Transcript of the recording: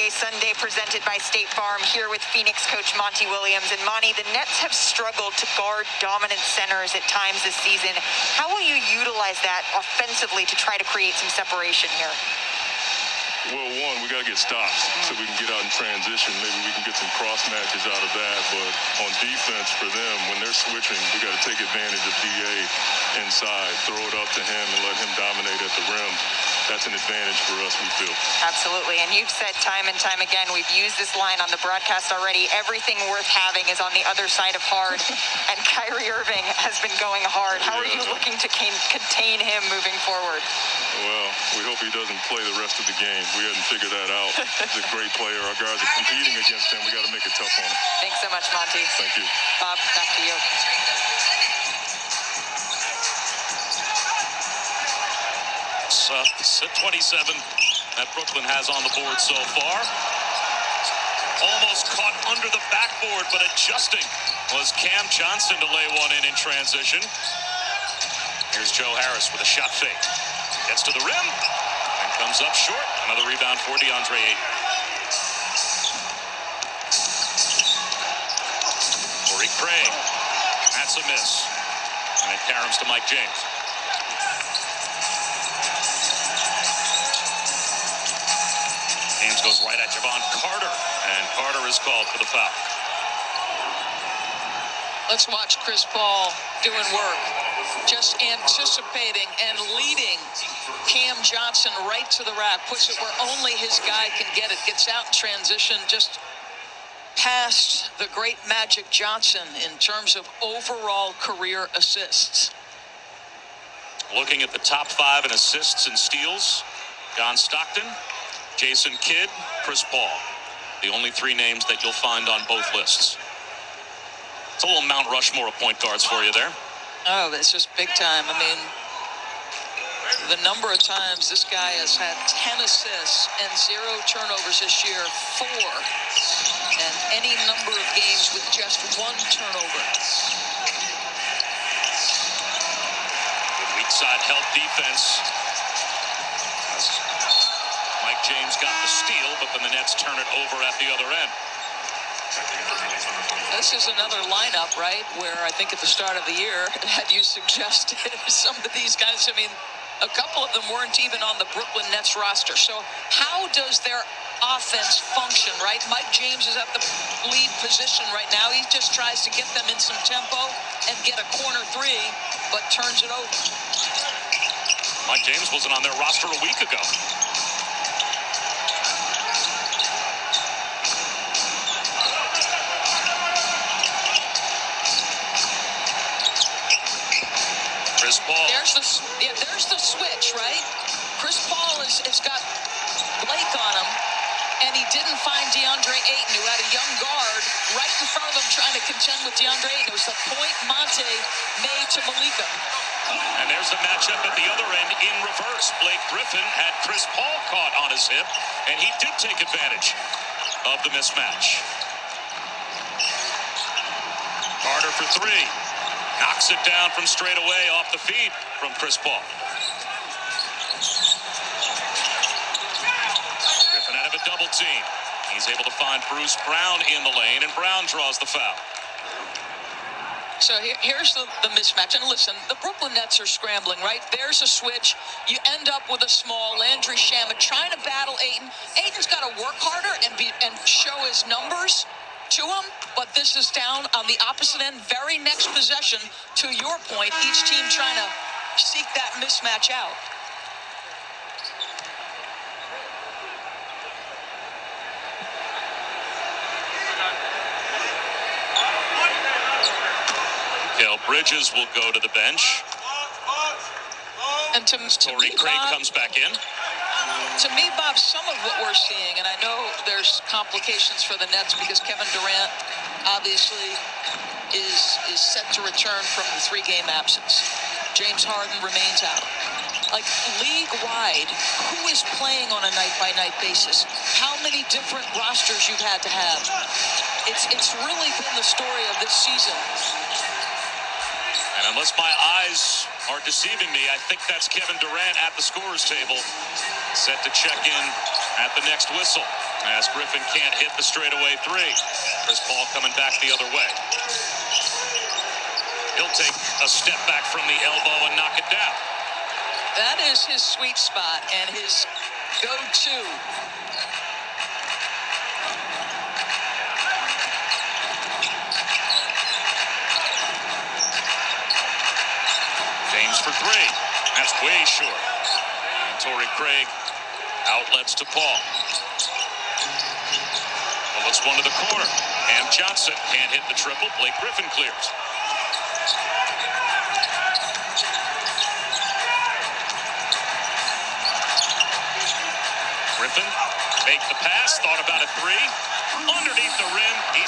Saturday, Sunday, presented by State Farm, here with Phoenix coach Monty Williams. And Monty, the Nets have struggled to guard dominant centers at times this season. How will you utilize that offensively to try to create some separation here? Well, one, we got to get stops so we can get out in transition. Maybe we can get some cross matches out of that. But on defense for them, when they're switching, we got to take advantage of DA inside, throw it up to him and let him dominate at the rim. That's an advantage for us, we feel. Absolutely. And you've said time and time again, we've used this line on the broadcast already, everything worth having is on the other side of hard. And Kyrie Irving has been going hard. How are you looking to contain him moving forward? Well, we hope he doesn't play the rest of the game. We hadn't figured that out. He's a great player. Our guys are competing against him. We got to make it tough on him. Thanks so much, Monty. Thank you. Bob, back to you. It's 27 that Brooklyn has on the board so far. Almost caught under the backboard, but adjusting was Cam Johnson to lay one in transition. Here's Joe Harris with a shot fake. Gets to the rim and comes up short. Another rebound for DeAndre Ayton. Torrey Craig. That's a miss. And it caroms to Mike James. James goes right at Javon Carter, and Carter is called for the foul. Let's watch Chris Paul doing work, just anticipating and leading Cam Johnson right to the rack, puts it where only his guy can get it, gets out in transition, just past the great Magic Johnson in terms of overall career assists. Looking at the top 5 in assists and steals, John Stockton, Jason Kidd, Chris Paul. The only 3 names that you'll find on both lists. It's a little Mount Rushmore of point guards for you there. Oh, it's just big time. I mean, the number of times this guy has had 10 assists and 0 turnovers this year, 4. And any number of games with just 1 turnover. Good weak side help defense. Mike James got the steal, but then the Nets turn it over at the other end. This is another lineup, right, where I think at the start of the year, had you suggested some of these guys, I mean, a couple of them weren't even on the Brooklyn Nets roster. So how does their offense function, right? Mike James is at the lead position right now. He just tries to get them in some tempo and get a corner 3, but turns it over. Mike James wasn't on their roster a week ago. Chris Paul. There's the switch, right? Chris Paul has got Blake on him, and he didn't find DeAndre Ayton, who had a young guard right in front of him trying to contend with DeAndre Ayton. It was the point Monte made to Malika. And there's the matchup at the other end in reverse. Blake Griffin had Chris Paul caught on his hip, and he did take advantage of the mismatch. Carter for 3. Knocks it down from straight away off the feed from Chris Paul. Griffin out of a double team. He's able to find Bruce Brown in the lane, and Brown draws the foul. So here's the mismatch. And listen, the Brooklyn Nets are scrambling, right? There's a switch. You end up with a small Landry Shamet trying to battle Ayton. Ayton's got to work harder and show his numbers to him, but this is down on the opposite end. Very next possession, to your point, each team trying to seek that mismatch out. Mikal Bridges will go to the bench. And to Torrey Craig comes back in. To me, Bob, some of what we're seeing, and I know there's complications for the Nets because Kevin Durant obviously is set to return from the 3-game absence. James Harden remains out. Like, league-wide, who is playing on a night-by-night basis? How many different rosters you've had to have? It's really been the story of this season. And unless my eyes are deceiving me, I think that's Kevin Durant at the scorer's table, set to check in at the next whistle as Griffin can't hit the straightaway three. Chris Paul coming back the other way. He'll take a step back from the elbow and knock it down. That is his sweet spot and his go-to. James for three. That's way short. And Torrey Craig outlets to Paul. Well, it's one to the corner. Cam Johnson can't hit the triple. Blake Griffin clears. Griffin, make the pass, thought about a three. Underneath the rim, he's